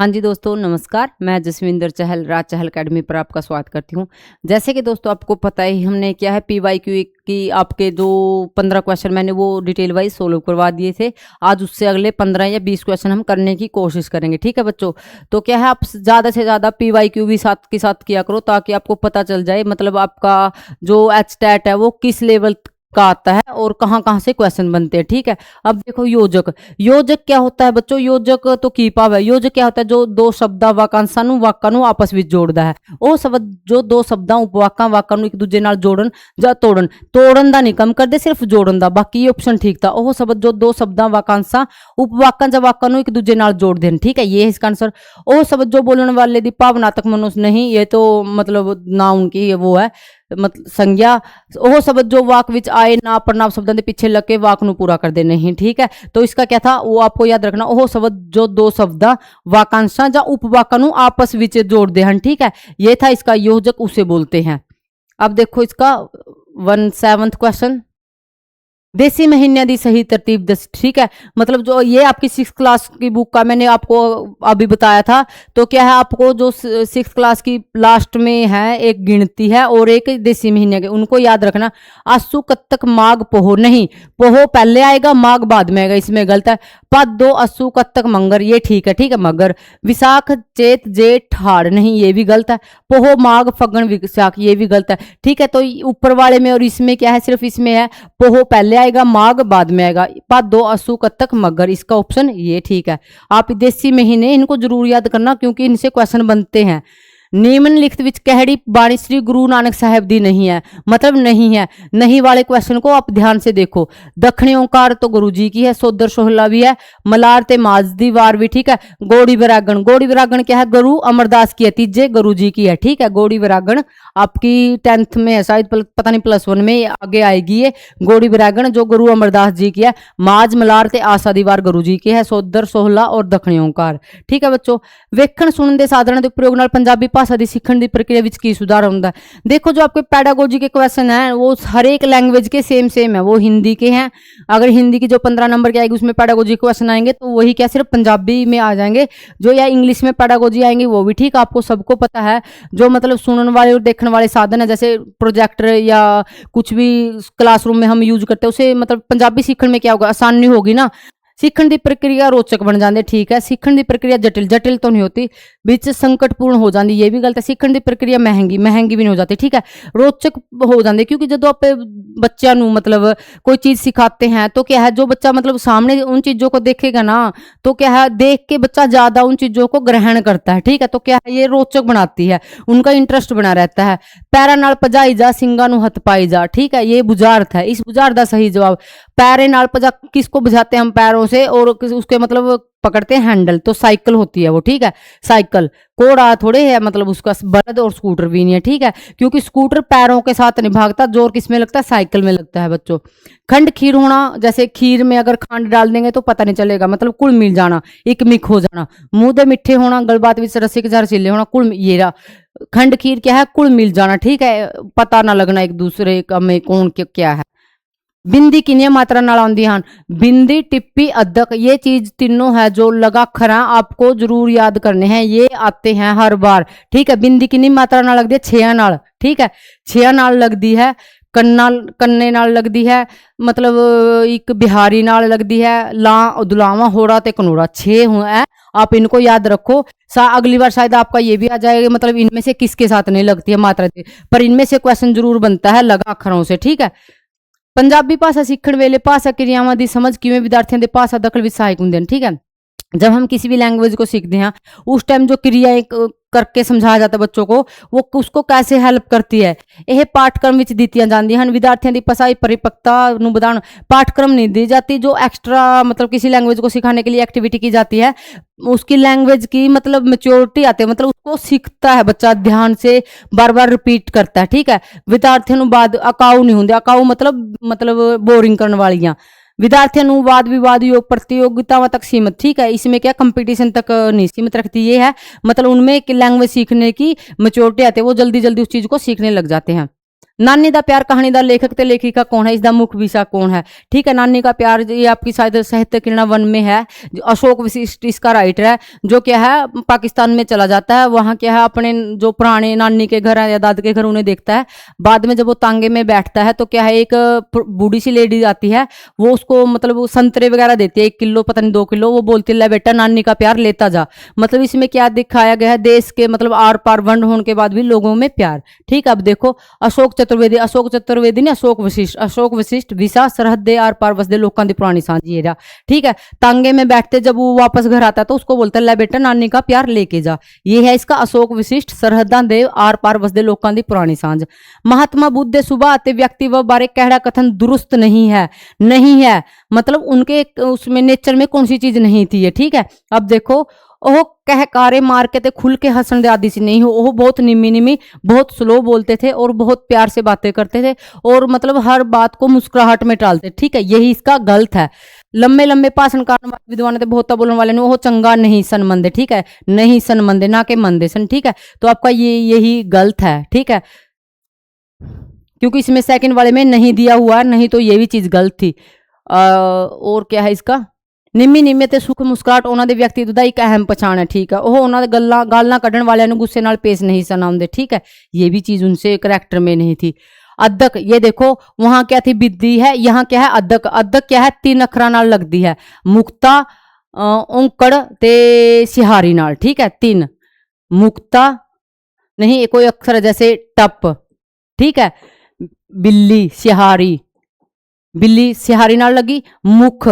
हाँ जी दोस्तों, नमस्कार। मैं जसविंदर चहल राज चहल अकेडमी पर आपका स्वागत करती हूँ। जैसे कि दोस्तों आपको पता ही, हमने क्या है पीवाईक्यू की आपके जो 15 क्वेश्चन मैंने वो डिटेल वाइज सोल्व करवा दिए थे। आज उससे अगले 15 या 20 क्वेश्चन हम करने की कोशिश करेंगे, ठीक है बच्चों। तो क्या है, आप ज़्यादा से ज़्यादा पीवाईक्यू भी साथ के साथ किया करो, ताकि आपको पता चल जाए मतलब आपका जो एचटेट है वो किस लेवल का आता है और कहाँ कहाँ से क्वेश्चन बनते हैं, ठीक है। अब देखो, योजक योजक क्या होता है बच्चों? योजक तो की भाव है। योजक क्या होता है? जो दो शब्दां वाकांशां ਨੂੰ ਵਾਕਾਂ ਨੂੰ ਆਪਸ ਵਿੱਚ ਜੋੜਦਾ ਹੈ। ਉਹ ਸ਼ਬਦ ਜੋ ਦੋ ਸ਼ਬਦਾਂ ਉਪਵਾਕਾਂ ਵਾਕਾਂ ਨੂੰ ਇੱਕ ਦੂਜੇ ਨਾਲ ਜੋੜਨ ਜਾਂ ਤੋੜਨ, ਤੋੜਨ ਦਾ ਨਹੀਂ ਕੰਮ ਕਰਦੇ, ਸਿਰਫ ਜੋੜਨ ਦਾ। ਬਾਕੀ ਇਹ ਆਪਸ਼ਨ ਠੀਕ था। ਉਹ ਸ਼ਬਦ ਜੋ ਦੋ ਸ਼ਬਦਾਂ ਵਾਕਾਂशां ਉਪਵਾਕਾਂ ਜਾਂ ਵਾਕਾਂ ਨੂੰ ਇੱਕ ਦੂਜੇ ਨਾਲ ਜੋੜਦੇ ਹਨ, ठीक है, ये है इसका आंसर। ਉਹ शब्द जो बोलने वाले दी भावनात्मक मनुष्य नहीं, ये तो मतलब नाउन की वो है, मतलब संज्ञा। ਉਹ शब्द जो वाक विच आए ना पड़नाव शब्दों के पीछे लग के वाक ਨੂੰ पूरा कर दे नहीं, ठीक है। तो इसका क्या था, वो आपको याद रखना। ਉਹ शब्द जो दो शब्दां वाकांशां ਜਾਂ उपवाਕਾਂ ਨੂੰ आपस ਵਿੱਚ जोड़ते हैं, ठीक है। ये था इसका योजक, उसे बोलते हैं। अब देखो इसका 17वां क्वेश्चन, देसी महीने की सही तरतीब दस, ठीक है। मतलब जो ये आपकी 6th क्लास की बुक का मैंने आपको अभी बताया था। तो क्या है, आपको जो 6th क्लास की लास्ट में है एक गिनती है और एक देसी महीने के, उनको याद रखना। आसू कत्तक माघ पोहो नहीं, पोहो पहले आएगा माघ बाद में आएगा, इसमें गलत है। दो असू कत्तक मंगर, ये ठीक है, ठीक है, मगर। विशाख चेत जेठ हाड़ नहीं, ये भी गलत है। पोहो माघ फगण विशाख, ये भी गलत है, ठीक है। तो ऊपर वाले में और इसमें क्या है, सिर्फ इसमें है पोहो पहले आएगा माघ बाद में आएगा। दो असू कत्तक मगर, इसका ऑप्शन ये ठीक है। आप देसी महीने इनको जरूर याद करना, क्योंकि इनसे क्वेश्चन बनते हैं। निम्नलिखित विच कहड़ी बाणी श्री गुरु नानक साहब दी नहीं है, मतलब नहीं है। नहीं वाले क्वेश्चन को आप ध्यान से देखो। दक्षिणी ओंकार तो गुरु जी की है, सोदर सोहला भी है, मलार ते माज दी वार भी, ठीक है। गौड़ी विरागण, गौड़ी विरागण क्या है, गुरु अमरदास की है, तीजे गुरु जी की है, ठीक है। गौड़ी विरागण आपकी 10th में है शायद, पता नहीं +1 में आगे आएगी ये गौड़ी विरागण, जो गुरु अमरदास जी की है। माज मलार ते आशा दी वार गुरु जी की है, सोदर सोहला और दक्षिणी ओंकार, ठीक है बच्चों। वेखण सुनन दे साधन दे प्रयोग नाल पंजाबी भाषा की सीखण की प्रक्रिया विच की सुधार होंदा है। देखो, जो आपके पैडागोजी के क्वेश्चन है वो हर एक लैंग्वेज के सेम है, वो हिंदी के हैं। अगर हिंदी की जो 15 नंबर के आएगी उसमें पैडागोजी क्वेश्चन आएंगे, तो वही क्या सिर्फ पंजाबी में आ जाएंगे। जो या इंग्लिश में पैडागोजी आएंगे वो भी ठीक, आपको सबको पता है। जो मतलब सुनने वाले और देखने वाले साधन है, जैसे प्रोजेक्टर या कुछ भी क्लासरूम में हम यूज करते हैं, उसे मतलब पंजाबी सीखने में क्या होगा, आसानी होगी ना। सीखण की प्रक्रिया रोचक बन जाती है, ठीक है। सीखण की प्रक्रिया जटिल, जटिल तो नहीं होती, बीच संकटपूर्ण हो जाती, ये भी गलत है। सीखण की प्रक्रिया महंगी, महंगी भी नहीं हो जाती, ठीक है। रोचक हो जाती, क्योंकि जो आप बच्चा मतलब कोई चीज़ सिखाते हैं तो क्या है, जो बच्चा मतलब सामने उन चीज़ों को देखेगा ना, तो क्या है, देख के बच्चा ज़्यादा उन चीज़ों को ग्रहण करता है, ठीक है। तो क्या है, ये रोचक बनाती है, उनका इंटरेस्ट बना रहता है। पैरा नाल भजाई जा सिंगा नू हथ पाई जा, ठीक है, ये बुझार्थ है। इस बुझार्थ का सही जवाब, पैरे नाल भजा, किसको बुझाते हैं हम, पैरों से, और उसके मतलब पकड़ते हैं हैंडल, तो साइकिल होती है वो, ठीक है। साइकिल कोड़ा थोड़े है, मतलब उसका बलद, और स्कूटर भी नहीं है, ठीक है, क्योंकि स्कूटर पैरों के साथ नहीं भागता, जोर किस में लगता है, साइकिल में लगता है बच्चों। खंड खीर होना, जैसे खीर में अगर खंड डाल देंगे तो पता नहीं चलेगा, मतलब कुल मिल जाना, एक मिक हो जाना। मुंह दे मिठे होना, गलबात विच रसिक जार चिल्ले होना, कुल ये रहा। खंड खीर क्या है, कुल मिल जाना, ठीक है, पता ना लगना एक दूसरे का में कौन क्या है। बिंदी किनिया मात्रा नाल आउंदी हन, बिंदी टिप्पी अद्धक, ये चीज तीनों है जो लगा खरा आपको जरूर याद करने हैं, ये आते हैं हर बार, ठीक है। बिंदी किन्नी मात्रा नाल लगदी है, 6 नाल, ठीक है, 6 नाल लगदी है। कन्ना कन्ने नाल लगदी है, मतलब एक बिहारी नाल लगदी है। ला दुलावा होड़ा ते कनोड़ा, 6 है, आप इनको याद रखो। अगली बार शायद आपका ये भी आ जाएगा, मतलब इनमें से किसके साथ नहीं लगती है मात्रा, पर इनमें से क्वेश्चन जरूर बनता है लगा अखरों से, ठीक है। पंजाबी भाषा सीखण वेले भाषा क्रियावां दी समझ किवें विद्यार्थियों के भाषा दखल विच सहायक हुंदे हैं, ठीक है। जब हम किसी भी लैंग्वेज को सीखते हैं, उस टाइम जो क्रियाएं करके समझाया जाता है बच्चों को, वो उसको कैसे हेल्प करती है, यह पाठक्रम विच दित्तियां जांदियां हन। विद्यार्थियों की भाषाई परिपक्वता नूं वधाउण पाठक्रम नहीं दी जाती, जो एक्स्ट्रा मतलब किसी लैंग्वेज को सिखाने के लिए एक्टिविटी की जाती है, उसकी लैंग्वेज की मतलब मेच्योरिटी आती है, मतलब उसको सीखता है बच्चा, ध्यान से बार बार रिपीट करता है, ठीक है। विद्यार्थियों नूं बाद अकाऊ नहीं होंदे, अकाऊ मतलब बोरिंग करने वालियां। विद्यार्थियों नूं वाद विवाद योग प्रतियोगितावां तक सीमित, ठीक है, इसमें क्या कंपटीशन तक नहीं सीमित रखती, ये है मतलब उनमें लैंग्वेज सीखने की मेच्योरिटी आती है, वो जल्दी जल्दी उस चीज को सीखने लग जाते हैं। नानी दा प्यार कहानी दा लेखक ते लेखिका कौन है, इसका मुख्य विषय कौन है। ठीक है, नानी का प्यार ये आपकी शायद साहित्य किरणा वन में है। अशोक वशिष्ठ इसका राइटर है, जो क्या है पाकिस्तान में चला जाता है। वहाँ क्या है अपने जो पुराने नानी के घर है या दादी के घर उन्हें देखता है। बाद में जब वो तांगे में बैठता है तो क्या है एक बूढ़ी सी लेडी आती है, वो उसको मतलब वो संतरे वगैरह देती है, 1 किलो पता नहीं 2 किलो। वो बोलती है ले बेटा नानी का प्यार लेता जा। मतलब इसमें क्या दिखाया गया है, देश के मतलब आर पार वंड होने के बाद भी लोगों में प्यार। ठीक है, अब देखो अशोक चतुर्वेदी ने अशोक वशिष्ठ विसा सरहद दे आर पार वसदे लोकां दी पुरानी सांझ ये रहा। ठीक है, तांगे में बैठते जब वो वापस घर आता है तो उसको बोलता है ले बेटा नानी का प्यार लेके जा। ये है इसका अशोक वशिष्ठ सरहदां दे आर पार वसदे लोकां दी पुरानी सांझ। महात्मा बुद्ध दे सुबह आते व्यक्ति व बारे कहड़ा कथन दुरुस्त नहीं है मतलब उनके उसमें नेचर में कौन सी चीज नहीं थी ये। ठीक है, अब देखो ओह कह कारे मार के ते खुल के हंसन दे आदि से नहीं हो। ओह बहुत निमी बहुत स्लो बोलते थे और बहुत प्यार से बातें करते थे और मतलब हर बात को मुस्कुराहट में टालते। ठीक है, यही इसका गलत है। लंबे लंबे भाषण करने वाले विद्वान थे, बहुत बोलने वाले ने वो चंगा नहीं सन मंदे। ठीक है, नहीं सन मंदे ना के मंदे सन। ठीक है, तो आपका यही गलत है। ठीक है, क्योंकि इसमें सेकंड वाले में नहीं दिया हुआ, नहीं तो ये भी चीज गलत थी। और क्या है इसका, निम्मी ते सुख मुस्कुराहट ਉਹਨਾਂ ਦੇ ਵਿਅਕਤੀਤਵ ਦਾ ਇੱਕ अहम पहचान है। ठीक है, ਉਹ ਉਹਨਾਂ ਦੇ गालना ਕੱਢਣ वाले ਨੂੰ गुस्से नाल पेश नहीं सनाਉਂਦੇ। ठीक है, ये भी चीज उनसे करैक्टर में नहीं थी। अदक, ये देखो वहां क्या थी बिद्दी है, यहाँ क्या है अदक। अदक क्या है 3 अखरा नाल लगती है, मुक्ता औंकड़ ते सिहारी नाल। ठीक है, 3 मुक्ता नहीं कोई अक्षर है जैसे टप। ठीक है, बिल्ली सिहारी नाल लगी, मुख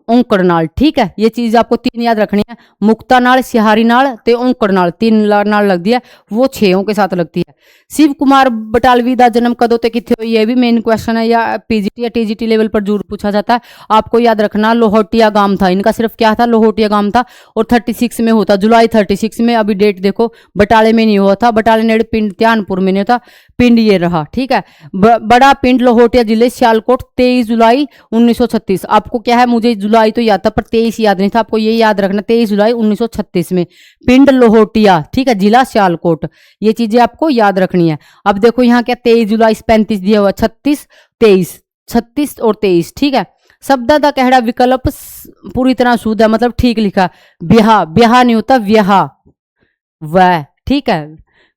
औंकड़ नाल। ठीक है, ये चीज आपको 3 याद रखनी है, मुक्ता नाल सिहारी नाल ते औंकड़ नाल 3 नाल लगती है, वो 6 के साथ लगती है। शिव कुमार बटालवी का जन्म कदों ते किथे हुई, ये भी मेन क्वेश्चन है, या पीजीटी या टीजीटी लेवल पर जरूर पूछा जाता है। आपको याद रखना लोहोटिया गांव था इनका, सिर्फ क्या था लोहोटिया गांव था और 36 में होता, जुलाई 36 में। अभी डेट देखो बटाले में नहीं हुआ था, बटाले नेड़े पिंड ध्यानपुर में नहीं था, पिंड ये रहा। ठीक है, बड़ा पिंड लोहोटिया जिले सियालकोट 23 जुलाई 1936। आपको क्या है, मुझे जुलाई तो याद था पर 23 याद नहीं था, आपको ये याद रखना 23 जुलाई 1936 में पिंड लोहोटिया। ठीक है, जिला सियालकोट, ये चीजें आपको याद रखनी है। अब देखो यहाँ क्या 23 जुलाई 35 दिया हुआ, 36 और 23। ठीक है, शब्द का कहड़ा विकल्प पूरी तरह शुद्ध है, मतलब ठीक लिखा। ब्याह नहीं होता व्याह वह। ठीक है,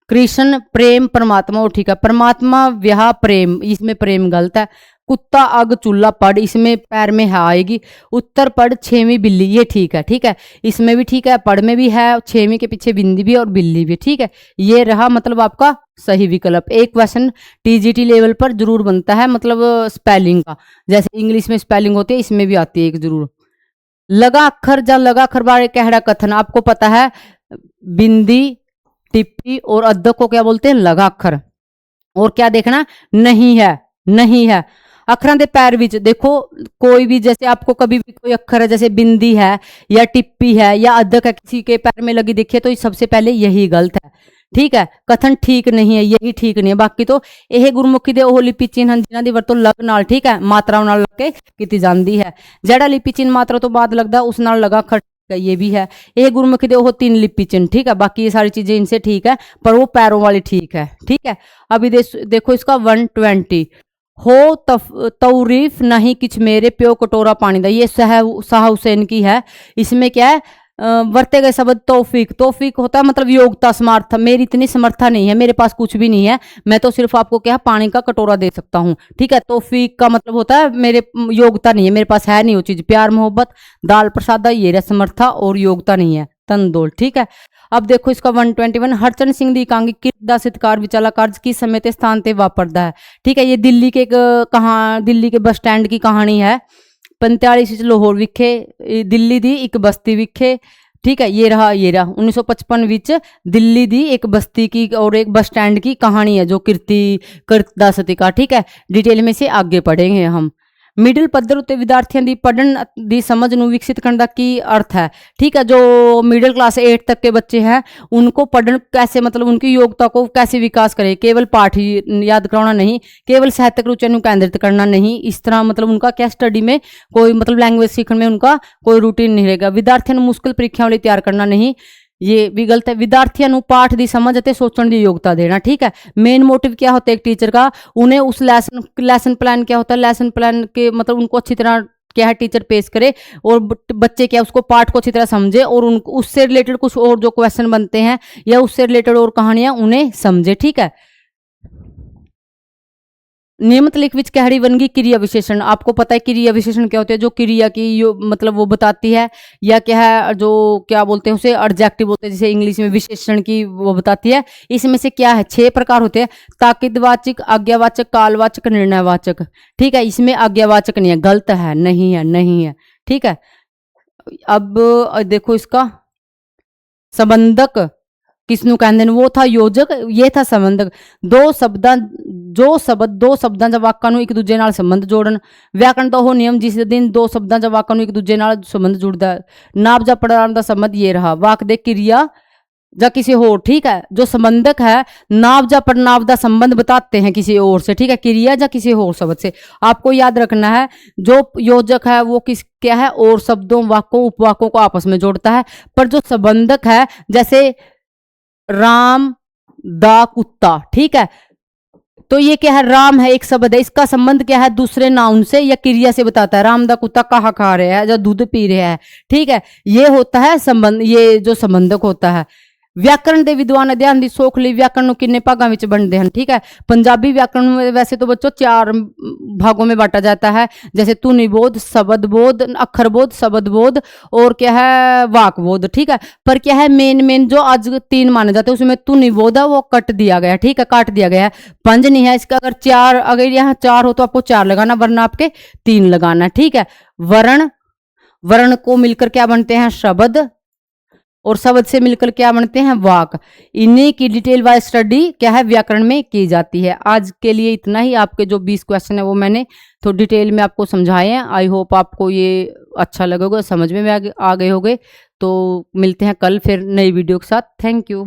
कृष्ण प्रेम परमात्मा, और ठीक है परमात्मा व्याह प्रेम, इसमें प्रेम गलत है। कुत्ता अग चूल्हा पड़, इसमें पैर में है आएगी। उत्तर पड़ 6वीं बिल्ली, ये ठीक है। ठीक है, इसमें भी ठीक है, पड़ में भी है, 6वीं के पीछे बिंदी भी और बिल्ली भी। ठीक है, ये रहा मतलब आपका सही विकल्प। एक क्वेश्चन टीजीटी लेवल पर जरूर बनता है, मतलब स्पेलिंग का, जैसे इंग्लिश में स्पेलिंग होती है इसमें भी आती है एक जरूर। लगा अक्षर बारे कहड़ा कथन, आपको पता है बिंदी टिप्पी और अद्दक को क्या बोलते हैं, लगा अक्षर। और क्या देखना, नहीं है अखरां दे पैर विच देखो, कोई भी जैसे आपको कभी भी कोई अक्षर है जैसे बिंदी है या टिप्पी है या अद्दक है किसी के पैर में लगी देखिए तो सबसे पहले यही गलत है। ठीक है, कथन ठीक नहीं है, यही ठीक नहीं है। बाकी तो यह गुरमुखी दे ओह लिपि चिन्ह जिन्हां दी वरतों लग नाल, ठीक है, मात्रा नाल लग के कीती जांदी है। जेड़ा लिपि चिन्ह मात्रा तो बाद लगदा उस नाल लगा अखर, ये भी है। ये गुरमुखी दे ओह 3 लिपि चिन्ह। ठीक है, बाकी ये सारी चीजें इनसे ठीक है, पर वो पैरों वाली ठीक है। ठीक है, अभी देखो इसका 120 हो तौरीफ नहीं किच मेरे प्यो कटोरा पानी दा, ये शाह हुसैन की है। इसमें क्या है, वरते गए शब्द तौफीक होता है मतलब योग्यता, समर्थ। मेरी इतनी समर्था नहीं है, मेरे पास कुछ भी नहीं है, मैं तो सिर्फ आपको क्या पानी का कटोरा दे सकता हूँ। ठीक है, तौफीक का मतलब होता है मेरे योग्यता नहीं है, मेरे पास है नहीं वो चीज। प्यार मोहब्बत दाल प्रसादा, ये रहा समर्था, और योग्यता नहीं है तंदोल। ठीक है, अब देखो इसका 121 हरचंद सिंह दी एकांगी किरत दा सत्कार विचाला कार्ज किस समय ते स्थान ते वापरदा है। ठीक है, ये दिल्ली के बस स्टैंड की कहानी है। 45 लाहौर विखे दिल्ली दी एक बस्ती विखे। ठीक है, ये रहा 1955 विच दिल्ली दी एक बस्ती की और एक बस स्टैंड की कहानी है जो किरत दा सत्कार। ठीक है, डिटेल में से आगे पढ़ेंगे हम। मिडिल पद्धर उत्ते विद्यार्थियों की पढ़न की समझ नूं विकसित करने का की अर्थ है। ठीक है, जो मिडिल क्लास 8 तक के बच्चे हैं उनको पढ़न कैसे, मतलब उनकी योग्यता को कैसे विकास करें, केवल पाठ ही याद कराना नहीं, केवल साहित्यिक रुचि को केंद्रित करना नहीं, इस तरह मतलब उनका क्या स्टडी में कोई मतलब लैंग्वेज सीखने में उनका कोई रूटीन नहीं रहेगा। विद्यार्थियों को मुश्किल परीक्षाओं लिए तैयार करना नहीं, ये भी गलत है। विद्यार्थियों ਨੂੰ पाठ ਦੀ समझ ਅਤੇ सोचने की योग्यता देना, ठीक है। मेन मोटिव क्या होता है एक टीचर का, उन्हें उस लेसन प्लान क्या होता है, लेसन प्लान के मतलब उनको अच्छी तरह क्या है टीचर पेश करे और बच्चे क्या उसको पाठ को अच्छी तरह समझे और उनको उससे रिलेटेड कुछ और जो क्वेश्चन बनते हैं या उससे रिलेटेड और कहानियां उन्हें समझे, ठीक है। नियमित लेख विच कहड़ी बन गई क्रिया विशेषण। आपको पता है क्रिया विशेषण क्या होते हैं, जो क्रिया की मतलब वो बताती है, या क्या है जो क्या बोलते हैं उसे एडजेक्टिव बोलते हैं, जैसे इंग्लिश में विशेषण की वो बताती है। इसमें से क्या है 6 प्रकार होते हैं, ताकीदवाचक, आज्ञावाचक, कालवाचक, निर्णयवाचक, ठीक है। इसमें आज्ञावाचक नहीं है, गलत है, नहीं है, नहीं है, ठीक है। अब देखो इसका संबंधक किसनू कहते हैं, वो था योजक, ये था संबंधक। दो शब्दां दो शब्दां ਜਾਂ ਵਾਕਾਂ ਨੂੰ ਇੱਕ ਦੂਜੇ ਨਾਲ ਸੰਬੰਧ ਜੋੜਨ। ਵਿਆਕਰਣ ਦਾ ਉਹ ਨਿਯਮ ਜਿਸ ਦਿਨ ਦੋ ਸ਼ਬਦਾਂ ਜਾਂ ਵਾਕਾਂ ਨੂੰ ਇੱਕ ਦੂਜੇ ਨਾਲ ਸੰਬੰਧ ਜੁੜਦਾ ਹੈ। ਨਾਭ ਜਾਂ ਪੜਾਉਣ ਦਾ ਸੰਬੰਧ ये रहा, वाक दे क्रिया या किसी और, ठीक है। जो संबंधक है नाव या पड़नाव का संबंध बताते हैं किसी और से, ठीक है, क्रिया या किसी और शब्द से। आपको याद रखना है जो योजक है वो किस क्या है, और शब्दों वाक्यों उपवाक्यों को आपस में जोड़ता है। पर जो संबंधक है जैसे राम दा कुत्ता, ठीक है, तो ये क्या है, राम है एक शब्द है, इसका संबंध क्या है दूसरे नाउन से या क्रिया से बताता है। राम दा कुत्ता कहाँ खा रहे हैं या दूध पी रहे हैं, ठीक है, ये होता है संबंध, ये जो संबंधक होता है। व्याकरण ਦੇ ਵਿਦਵਾਨ ਅਧਿਐਨ ਦੀ ਸੌਖ ਲਈ व्याकरण ਨੂੰ किन्ने भागों में बनते हैं, ठीक है। पंजाबी व्याकरण में वैसे तो बच्चों 4 भागों में बांटा जाता है, जैसे तुनिबोध, शब्दबोध, अक्षरबोध, शब्दबोध और क्या है वाकबोध, ठीक है। पर क्या है मेन जो आज 3 माने जाते हैं उसमें तुनिबोध है वो कट दिया गया है, ठीक है, काट दिया गया है, 5 नहीं है इसका। अगर 4 अगर यहाँ 4 हो तो आपको 4 लगाना, वरना आपके 3 लगाना, ठीक है। वर्ण को मिलकर क्या बनते हैं शब्द, और शब्द से मिलकर क्या बनते हैं वाक। इन्हीं की डिटेल वाइज स्टडी क्या है व्याकरण में की जाती है। आज के लिए इतना ही। आपके जो 20 क्वेश्चन है वो मैंने तो डिटेल में आपको समझाए हैं। आई होप आपको ये अच्छा लगेगा, समझ में आ गए होंगे। तो मिलते हैं कल फिर नई वीडियो के साथ। Thank you.